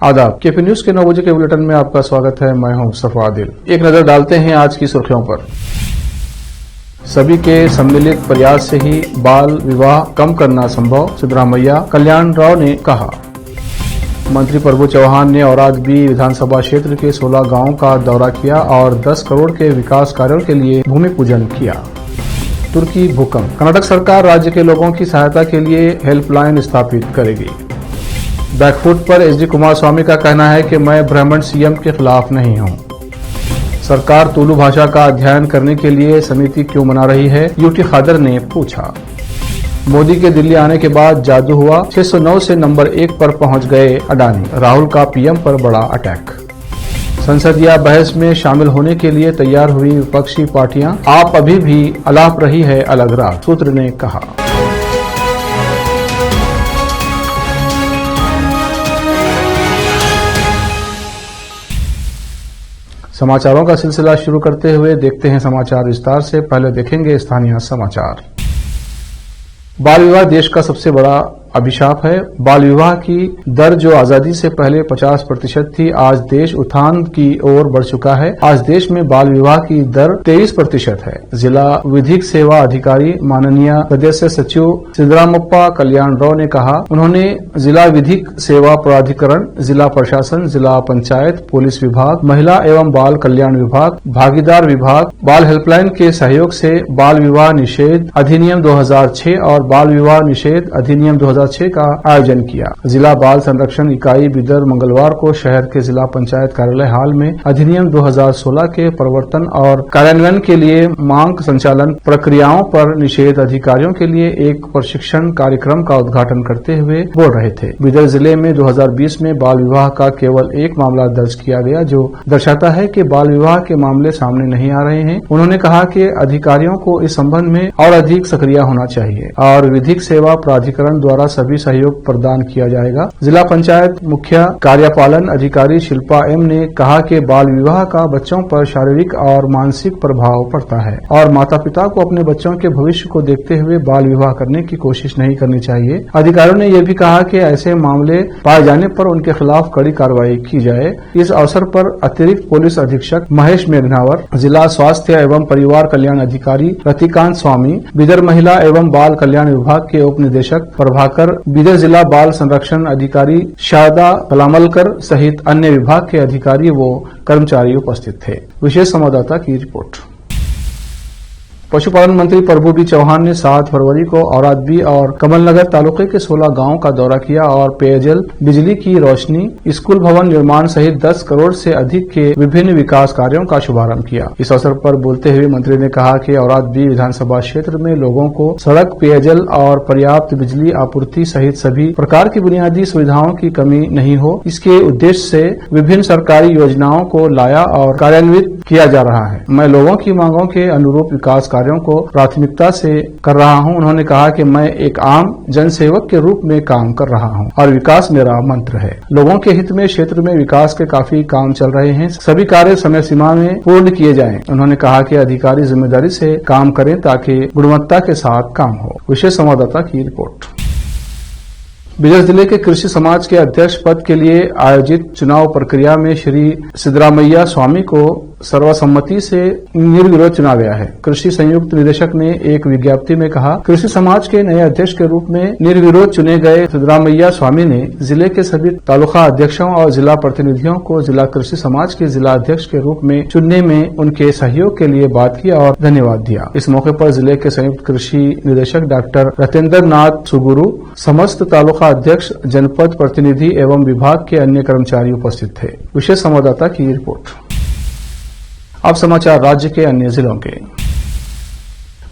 आदाब, KP news के 9 बजे के बुलेटिन में आपका स्वागत है। मैं हूं मुस्तफा आदिल। एक नजर डालते हैं आज की सुर्खियों पर। सभी के सम्मिलित प्रयास से ही बाल विवाह कम करना संभव, सिद्धरामैया कल्याण राव ने कहा। मंत्री प्रभु चौहान ने औरादबी विधानसभा क्षेत्र के 16 गांवों का दौरा किया और 10 करोड़ के विकास कार्यों के लिए भूमि पूजन किया। तुर्की भूकंप, कर्नाटक सरकार राज्य के लोगों की सहायता के लिए हेल्पलाइन स्थापित करेगी। बैकफुट पर एचडी कुमारस्वामी का कहना है कि मैं ब्राह्मण सीएम के खिलाफ नहीं हूं। सरकार तुलु भाषा का अध्ययन करने के लिए समिति क्यों बना रही है, यूटी खादर ने पूछा। मोदी के दिल्ली आने के बाद जादू हुआ, 609 से नंबर 1 पर पहुंच गए अडानी। राहुल का पीएम पर बड़ा अटैक। संसदीय बहस में शामिल होने के लिए तैयार हुई विपक्षी पार्टियां, आप अभी भी अलाप रही है अलग राह, सूत्र ने कहा। समाचारों का सिलसिला शुरू करते हुए देखते हैं समाचार विस्तार से। पहले देखेंगे स्थानीय समाचार। बाल विवाह देश का सबसे बड़ा अभिशाप है। बाल विवाह की दर जो आजादी से पहले 50% थी, आज देश उत्थान की ओर बढ़ चुका है। आज देश में बाल विवाह की दर 23% है। जिला विधिक सेवा अधिकारी माननीय सदस्य सचिव सिद्धरामप्पा कल्याण राव ने कहा। उन्होंने जिला विधिक सेवा प्राधिकरण, जिला प्रशासन, जिला पंचायत, पुलिस विभाग, महिला एवं बाल कल्याण विभाग, भागीदार विभाग, बाल हेल्पलाइन के सहयोग से बाल विवाह निषेध अधिनियम 2006 और बाल विवाह निषेध अधिनियम 2006 का आयोजन किया। जिला बाल संरक्षण इकाई बिदर मंगलवार को शहर के जिला पंचायत कार्यालय हाल में अधिनियम 2016 के प्रवर्तन और कार्यान्वयन के लिए मांग संचालन प्रक्रियाओं पर निषेध अधिकारियों के लिए एक प्रशिक्षण कार्यक्रम का उद्घाटन करते हुए बोल रहे थे। बिदर जिले में 2020 में बाल विवाह का केवल एक मामला दर्ज किया गया, जो दर्शाता है कि बाल विवाह के मामले सामने नहीं आ रहे हैं। उन्होंने कहा कि अधिकारियों को इस संबंध में और अधिक सक्रिय होना चाहिए और विधिक सेवा प्राधिकरण द्वारा सभी सहयोग प्रदान किया जाएगा। जिला पंचायत मुख्य कार्यपालन अधिकारी शिल्पा एम ने कहा कि बाल विवाह का बच्चों पर शारीरिक और मानसिक प्रभाव पड़ता है और माता पिता को अपने बच्चों के भविष्य को देखते हुए बाल विवाह करने की कोशिश नहीं करनी चाहिए। अधिकारियों ने यह भी कहा कि ऐसे मामले पाए जाने पर उनके खिलाफ कड़ी कार्रवाई की जाए। इस अवसर पर अतिरिक्त पुलिस अधीक्षक महेश मेघनावर, जिला स्वास्थ्य एवं परिवार कल्याण अधिकारी रतिकांत स्वामी, बिदर महिला एवं बाल कल्याण विभाग के उप निदेशक प्रभाकर, बिदर जिला बाल संरक्षण अधिकारी शारदा कलामलकर सहित अन्य विभाग के अधिकारी व कर्मचारी उपस्थित थे। विशेष संवाददाता की रिपोर्ट। पशुपालन मंत्री प्रभु बी चौहान ने 7 फरवरी को औरादबी और कमलनगर तालुके के 16 गांवों का दौरा किया और पेयजल, बिजली की रोशनी, स्कूल भवन निर्माण सहित 10 करोड़ से अधिक के विभिन्न विकास कार्यों का शुभारंभ किया। इस अवसर पर बोलते हुए मंत्री ने कहा कि औरादबी विधानसभा क्षेत्र में लोगों को सड़क, पेयजल और पर्याप्त बिजली आपूर्ति सहित सभी प्रकार की बुनियादी सुविधाओं की कमी नहीं हो, इसके उद्देश्य से विभिन्न सरकारी योजनाओं को लाया और कार्यान्वित किया जा रहा है। मैं लोगों की मांगों के अनुरूप विकास कार्यों को प्राथमिकता से कर रहा हूं। उन्होंने कहा कि मैं एक आम जनसेवक के रूप में काम कर रहा हूं और विकास मेरा मंत्र है। लोगों के हित में क्षेत्र में विकास के काफी काम चल रहे हैं। सभी कार्य समय सीमा में पूर्ण किए जाएं। उन्होंने कहा कि अधिकारी जिम्मेदारी से काम करें ताकि गुणवत्ता के साथ काम हो। विशेष संवाददाता की रिपोर्ट। बिदर जिले के कृषि समाज के अध्यक्ष पद के लिए आयोजित चुनाव प्रक्रिया में श्री सिद्धरामैया स्वामी को सर्वसम्मति से निर्विरोध चुना गया है। कृषि संयुक्त निदेशक ने एक विज्ञप्ति में कहा, कृषि समाज के नए अध्यक्ष के रूप में निर्विरोध चुने गए सिद्धरामैया स्वामी ने जिले के सभी तालुका अध्यक्षों और जिला प्रतिनिधियों को जिला कृषि समाज के जिला अध्यक्ष के रूप में चुनने में उनके सहयोग के लिए बात की और धन्यवाद दिया। इस मौके पर जिले के संयुक्त कृषि निदेशक डॉक्टर रतेंद्र नाथ सुगुरु, समस्त तालुका अध्यक्ष, जनपद प्रतिनिधि एवं विभाग के अन्य कर्मचारी उपस्थित थे। विशेष संवाददाता की रिपोर्ट। अब समाचार राज्य के अन्य जिलों के।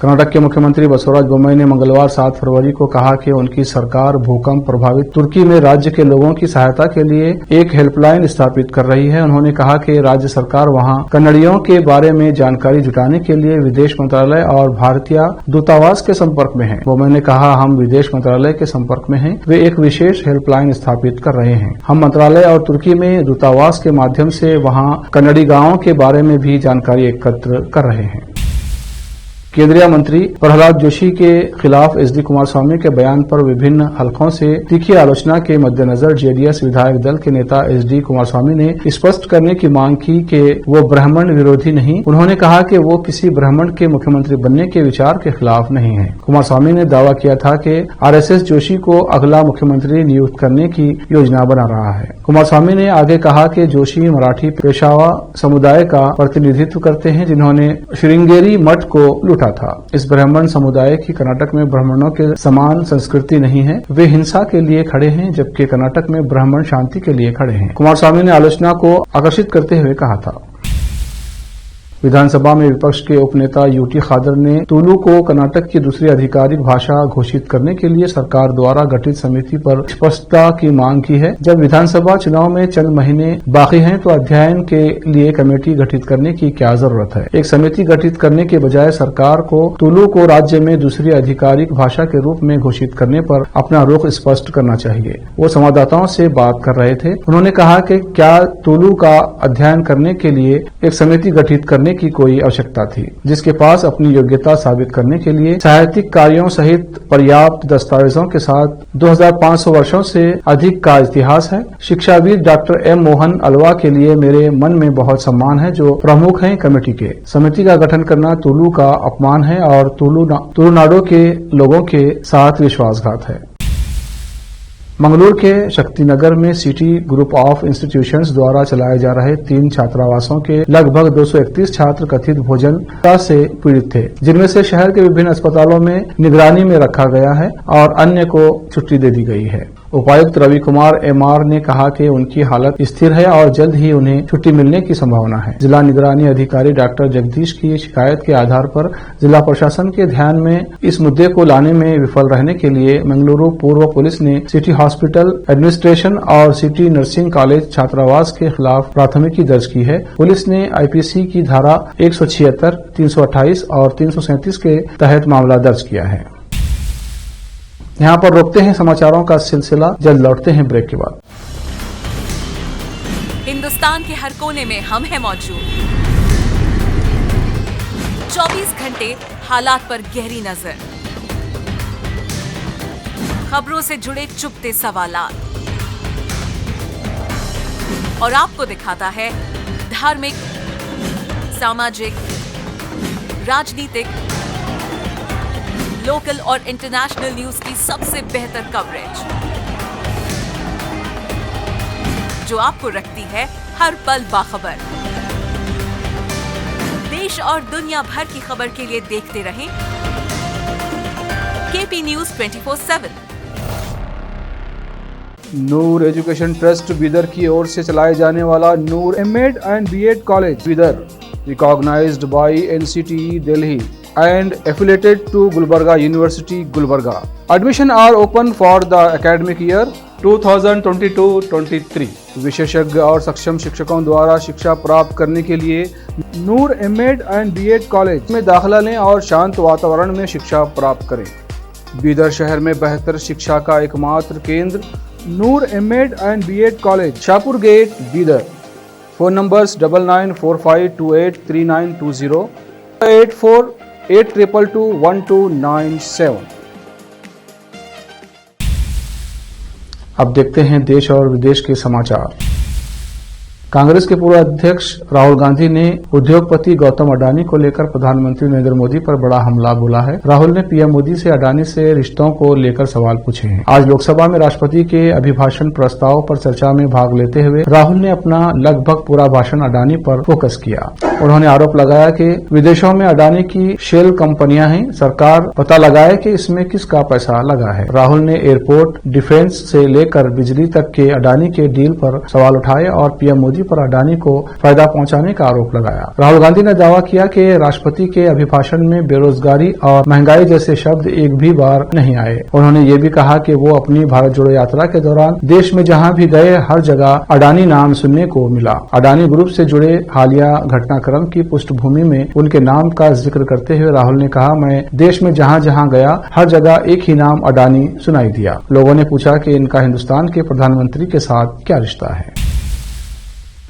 कर्नाटक के मुख्यमंत्री बसवराज बोम्मई ने मंगलवार 7 फरवरी को कहा कि उनकी सरकार भूकंप प्रभावित तुर्की में राज्य के लोगों की सहायता के लिए एक हेल्पलाइन स्थापित कर रही है। उन्होंने कहा कि राज्य सरकार वहां कन्नड़ियों के बारे में जानकारी जुटाने के लिए विदेश मंत्रालय और भारतीय दूतावास के संपर्क में है। बोम्मई ने कहा, हम विदेश मंत्रालय के संपर्क में हैं। वे एक विशेष हेल्पलाइन स्थापित कर रहे हैं। हम मंत्रालय और तुर्की में दूतावास के माध्यम से वहां कन्नड़ी गांवों के बारे में भी जानकारी एकत्र कर रहे हैं। केंद्रीय मंत्री प्रहलाद जोशी के खिलाफ एसडी कुमारस्वामी के बयान पर विभिन्न हलकों से तीखी आलोचना के मद्देनजर जेडीएस विधायक दल के नेता एसडी कुमारस्वामी ने स्पष्ट करने की मांग की कि वो ब्राह्मण विरोधी नहीं। उन्होंने कहा कि वो किसी ब्राह्मण के मुख्यमंत्री बनने के विचार के खिलाफ नहीं है। कुमारस्वामी ने दावा किया था कि आरएसएस जोशी को अगला मुख्यमंत्री नियुक्त करने की योजना बना रहा है। कुमारस्वामी ने आगे कहा कि जोशी मराठी पेशवा समुदाय का प्रतिनिधित्व करते हैं, जिन्होंने श्रृंगेरी मठ को लूटा था। इस ब्राह्मण समुदाय की कर्नाटक में ब्राह्मणों के समान संस्कृति नहीं है। वे हिंसा के लिए खड़े हैं, जबकि कर्नाटक में ब्राह्मण शांति के लिए खड़े हैं। कुमारस्वामी ने आलोचना को आकर्षित करते हुए कहा था। विधानसभा में विपक्ष के उपनेता यूटी खादर ने तुलु को कर्नाटक की दूसरी आधिकारिक भाषा घोषित करने के लिए सरकार द्वारा गठित समिति पर स्पष्टता की मांग की है। जब विधानसभा चुनाव में चंद महीने बाकी हैं तो अध्ययन के लिए कमेटी गठित करने की क्या जरूरत है। एक समिति गठित करने के बजाय सरकार को तुलु को राज्य में दूसरी आधिकारिक भाषा के रूप में घोषित करने पर अपना रुख स्पष्ट करना चाहिए। वो संवाददाताओं से बात कर रहे थे। उन्होंने कहा कि क्या तुलु का अध्ययन करने के लिए एक समिति गठित करने की कोई आवश्यकता थी, जिसके पास अपनी योग्यता साबित करने के लिए साहित्यिक कार्यों सहित पर्याप्त दस्तावेजों के साथ 2500 वर्षों से अधिक का इतिहास है। शिक्षाविद डॉक्टर एम मोहन अलवा के लिए मेरे मन में बहुत सम्मान है, जो प्रमुख हैं कमेटी के। समिति का गठन करना तुलु का अपमान है और तुलुनाडु के लोगों के साथ विश्वासघात है। मंगलूर के शक्तिनगर में सिटी ग्रुप ऑफ इंस्टीट्यूशंस द्वारा चलाए जा रहे 3 छात्रावासों के लगभग 231 छात्र कथित भोजन से पीड़ित थे, जिनमें से शहर के विभिन्न अस्पतालों में निगरानी में रखा गया है और अन्य को छुट्टी दे दी गई है। उपायुक्त रवि कुमार एमआर ने कहा कि उनकी हालत स्थिर है और जल्द ही उन्हें छुट्टी मिलने की संभावना है। जिला निगरानी अधिकारी डॉक्टर जगदीश की शिकायत के आधार पर जिला प्रशासन के ध्यान में इस मुद्दे को लाने में विफल रहने के लिए मंगलुरु पूर्व पुलिस ने सिटी हॉस्पिटल एडमिनिस्ट्रेशन और सिटी नर्सिंग कॉलेज छात्रावास के खिलाफ प्राथमिकी दर्ज की है। पुलिस ने आईपीसी की धारा 176, 328 और 337 के तहत मामला दर्ज किया है। यहाँ पर रोकते हैं समाचारों का सिलसिला, जल्द लौटते हैं ब्रेक के बाद। हिंदुस्तान के हर कोने में हम हैं मौजूद। 24 घंटे हालात पर गहरी नजर, खबरों से जुड़े चुपते सवालात और आपको दिखाता है धार्मिक, सामाजिक, राजनीतिक, लोकल और इंटरनेशनल न्यूज की सबसे बेहतर कवरेज, जो आपको रखती है हर पल बाखबर। देश और दुनिया भर की खबर के लिए देखते रहें KP news 24/7। Noor education trust Bidar की ओर से चलाए जाने वाला Noor MEd and BEd college Bidar, recognized by NCTE Delhi and affiliated to Gulbarga University, Gulbarga. Admission are open for the academic year 2022-23. विशेषज्ञ और सक्षम शिक्षकों द्वारा शिक्षा प्राप्त करने के लिए नूर एमएड एंड बीएड कॉलेज में दाखिला लें और शांत वातावरण में शिक्षा प्राप्त करें। बीदर शहर में बेहतर शिक्षा का एकमात्र केंद्र Noor MEd and BEd college, Shahpur gate, Bidar. Phone numbers 9945283920, 8482221297। अब देखते हैं देश और विदेश के समाचार। कांग्रेस के पूर्व अध्यक्ष राहुल गांधी ने उद्योगपति गौतम अडानी को लेकर प्रधानमंत्री नरेंद्र मोदी पर बड़ा हमला बोला है। राहुल ने पीएम मोदी से अडानी से रिश्तों को लेकर सवाल पूछे हैं। आज लोकसभा में राष्ट्रपति के अभिभाषण प्रस्ताव पर चर्चा में भाग लेते हुए राहुल ने अपना लगभग पूरा भाषण अडानी पर फोकस किया। उन्होंने आरोप लगाया कि विदेशों में अडानी की शेल कंपनियां हैं, सरकार पता लगाए कि इसमें किसका पैसा लगा है। राहुल ने एयरपोर्ट, डिफेंस से लेकर बिजली तक के अडानी के डील पर सवाल उठाए और पीएम मोदी पर अडानी को फायदा पहुंचाने का आरोप लगाया। राहुल गांधी ने दावा किया कि राष्ट्रपति के अभिभाषण में बेरोजगारी और महंगाई जैसे शब्द एक भी बार नहीं आए। उन्होंने ये भी कहा कि वो अपनी भारत जोड़ो यात्रा के दौरान देश में जहां भी गए हर जगह अडानी नाम सुनने को मिला। अडानी ग्रुप से जुड़े हालिया घटनाक्रम की पृष्ठभूमि में उनके नाम का जिक्र करते हुए राहुल ने कहा, मैं देश में जहां जहां गया हर जगह एक ही नाम अडानी सुनाई दिया। लोगों ने पूछा कि इनका हिंदुस्तान के प्रधानमंत्री के साथ क्या रिश्ता है।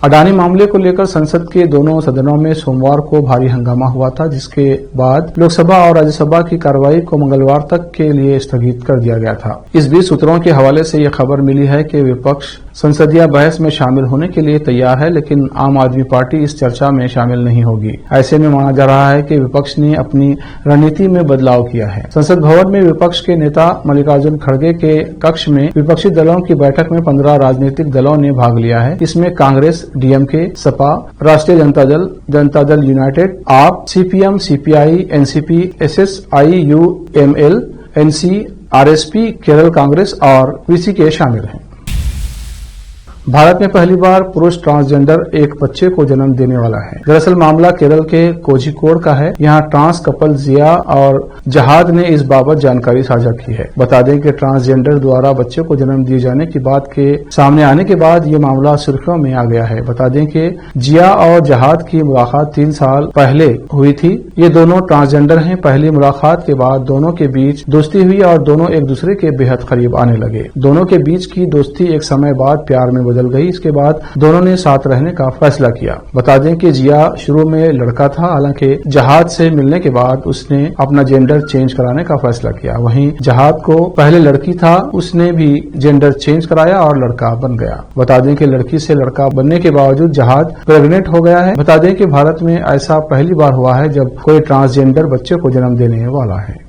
अडानी मामले को लेकर संसद के दोनों सदनों में सोमवार को भारी हंगामा हुआ था, जिसके बाद लोकसभा और राज्यसभा की कार्रवाई को मंगलवार तक के लिए स्थगित कर दिया गया था। इस बीच सूत्रों के हवाले से यह खबर मिली है कि विपक्ष संसदीय बहस में शामिल होने के लिए तैयार है, लेकिन आम आदमी पार्टी इस चर्चा में शामिल नहीं होगी। ऐसे में माना जा रहा है कि विपक्ष ने अपनी रणनीति में बदलाव किया है। संसद भवन में विपक्ष के नेता मल्लिकार्जुन खड़गे के कक्ष में विपक्षी दलों की बैठक में 15 राजनीतिक दलों ने भाग लिया है। इसमें कांग्रेस, डीएमके, सपा, राष्ट्रीय जनता Dal United, AAP, CPM, CPI, NCP, SSIUML, NC, RSP, Kerala Congress और वीसीके शामिल हैं। भारत में पहली बार पुरुष ट्रांसजेंडर एक बच्चे को जन्म देने वाला है। दरअसल मामला केरल के कोझिकोड का है। यहाँ ट्रांस कपल जिया और जहाद ने इस बाबत जानकारी साझा की है। बता दें कि ट्रांसजेंडर द्वारा बच्चे को जन्म दिए जाने की बात के सामने आने के बाद ये मामला सुर्खियों में आ गया है। बता दें कि जिया और जहाद की मुलाकात 3 साल पहले हुई थी। ये दोनों ट्रांसजेंडर हैं। पहली मुलाकात के बाद दोनों के बीच दोस्ती हुई और दोनों एक दूसरे के बेहद करीब आने लगे। दोनों के बीच की दोस्ती एक समय बाद प्यार में बदल गई। इसके बाद दोनों ने साथ रहने का फैसला किया। बता दें कि जिया शुरू में लड़का था, हालांकि जहाद से मिलने के बाद उसने अपना जेंडर चेंज कराने का फैसला किया। वहीं जहाद को पहले लड़की था, उसने भी जेंडर चेंज कराया और लड़का बन गया। बता दें कि लड़की से लड़का बनने के बावजूद जहाद प्रेग्नेंट हो गया है। बता दें कि भारत में ऐसा पहली बार हुआ है जब कोई ट्रांसजेंडर बच्चे को जन्म देने वाला है।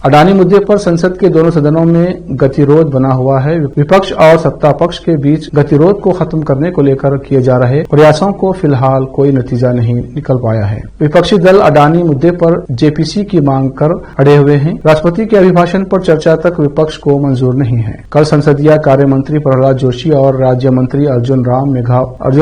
अडानी मुद्दे पर संसद के दोनों सदनों में गतिरोध बना हुआ है। विपक्ष और सत्ता पक्ष के बीच गतिरोध को खत्म करने को लेकर किए जा रहे प्रयासों को फिलहाल कोई नतीजा नहीं निकल पाया है। विपक्षी दल अडानी मुद्दे पर जेपीसी की मांग कर अड़े हुए हैं। राष्ट्रपति के अभिभाषण पर चर्चा तक विपक्ष को मंजूर नहीं है। कल संसदीय कार्य मंत्री प्रहलाद जोशी और राज्य मंत्री अर्जुन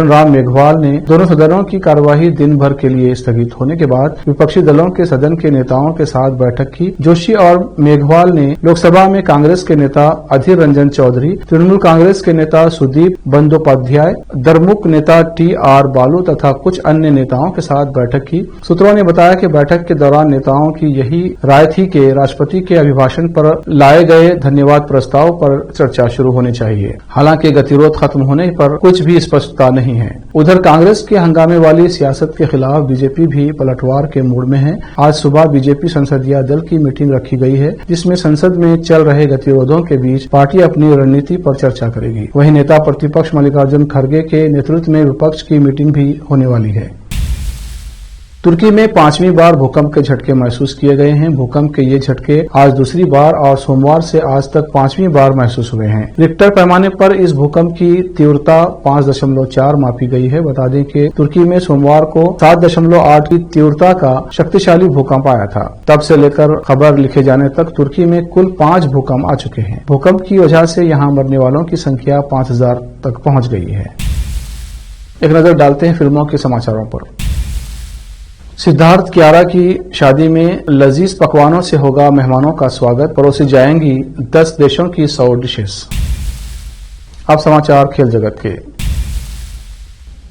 राम मेघवाल ने दोनों सदनों की कार्यवाही दिन भर के लिए स्थगित होने के बाद विपक्षी दलों के सदन के नेताओं के साथ बैठक की। जोशी और मेघवाल ने लोकसभा में कांग्रेस के नेता अधीर रंजन चौधरी, तृणमूल कांग्रेस के नेता सुदीप बंदोपाध्याय, दरमुक नेता टी.आर. बालू तथा कुछ अन्य नेताओं के साथ बैठक की। सूत्रों ने बताया कि बैठक के दौरान नेताओं की यही राय थी कि राष्ट्रपति के अभिभाषण पर लाए गए धन्यवाद प्रस्ताव पर चर्चा शुरू होनी चाहिए। हालांकि गतिरोध खत्म होने पर कुछ भी स्पष्टता नहीं है। उधर कांग्रेस के हंगामे वाली सियासत के खिलाफ बीजेपी भी पलटवार के मूड में है। आज सुबह बीजेपी संसदीय दल की मीटिंग रखी गई है, जिसमें संसद में चल रहे गतिरोधों के बीच पार्टी अपनी रणनीति पर चर्चा करेगी। वहीं नेता प्रतिपक्ष मल्लिकार्जुन खड़गे के नेतृत्व में विपक्ष की मीटिंग भी होने वाली है। तुर्की में 5वीं बार भूकंप के झटके महसूस किए गए हैं। भूकंप के ये झटके आज दूसरी बार और सोमवार से आज तक 5वीं बार महसूस हुए हैं। रिक्टर पैमाने पर इस भूकंप की तीव्रता 5.4 मापी गई है। बता दें कि तुर्की में सोमवार को 7.8 की तीव्रता का शक्तिशाली भूकंप आया था। तब से लेकर खबर लिखे जाने तक तुर्की में कुल 5 भूकंप आ चुके हैं। भूकंप की वजह से यहाँ मरने वालों की संख्या 5000 तक पहुंच गई है। एक नजर डालते हैं फिल्मों के समाचारों पर। सिद्धार्थ कियारा की शादी में लजीज पकवानों से होगा मेहमानों का स्वागत, परोसी जाएंगी 10 देशों की 100 डिशेस। अब समाचार खेल जगत के।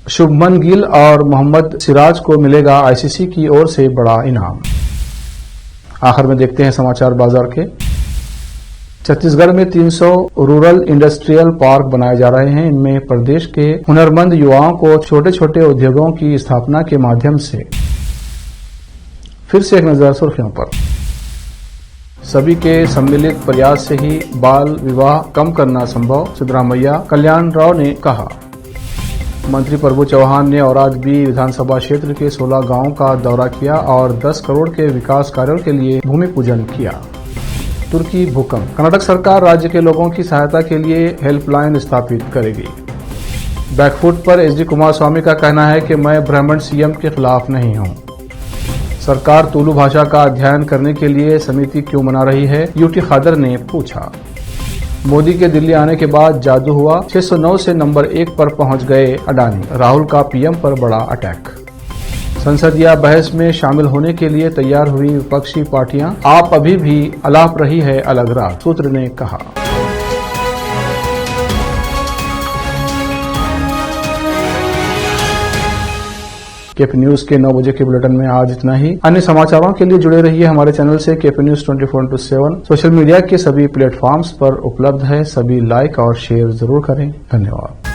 शुभमन गिल और मोहम्मद सिराज को मिलेगा आईसीसी की ओर से बड़ा इनाम। आखिर में देखते हैं समाचार बाजार के। छत्तीसगढ़ में 300 रूरल इंडस्ट्रियल पार्क बनाए जा रहे हैं। इनमें प्रदेश के हुनरमंद युवाओं को छोटे छोटे उद्योगों की स्थापना के माध्यम से। फिर से एक नजर सुर्खियों पर। सभी के सम्मिलित प्रयास से ही बाल विवाह कम करना संभव, सिद्धरामैया कल्याण राव ने कहा। मंत्री प्रभु चौहान ने औरादबी विधानसभा क्षेत्र के 16 गांवों का दौरा किया और 10 करोड़ के विकास कार्यों के लिए भूमि पूजन किया। तुर्की भूकंप। कर्नाटक सरकार राज्य के लोगों की सहायता के लिए हेल्पलाइन स्थापित करेगी। बैकफुट पर एचडी कुमारस्वामी का कहना है कि मैं ब्राह्मण सीएम के खिलाफ नहीं हूं। सरकार तुलु भाषा का अध्ययन करने के लिए समिति क्यों बना रही है, यूटी खादर ने पूछा। मोदी के दिल्ली आने के बाद जादू हुआ, 609 से नंबर 1 पर पहुंच गए अडानी। राहुल का पीएम पर बड़ा अटैक। संसदीय बहस में शामिल होने के लिए तैयार हुई विपक्षी पार्टियां, आप अभी भी अलाप रही है अलग राह, सूत्र ने कहा। केपी न्यूज के 9 बजे के बुलेटिन में आज इतना ही। अन्य समाचारों के लिए जुड़े रहिए हमारे चैनल से। केपी न्यूज 24/7 सोशल मीडिया के सभी प्लेटफॉर्म्स पर उपलब्ध है। सभी लाइक और शेयर जरूर करें। धन्यवाद।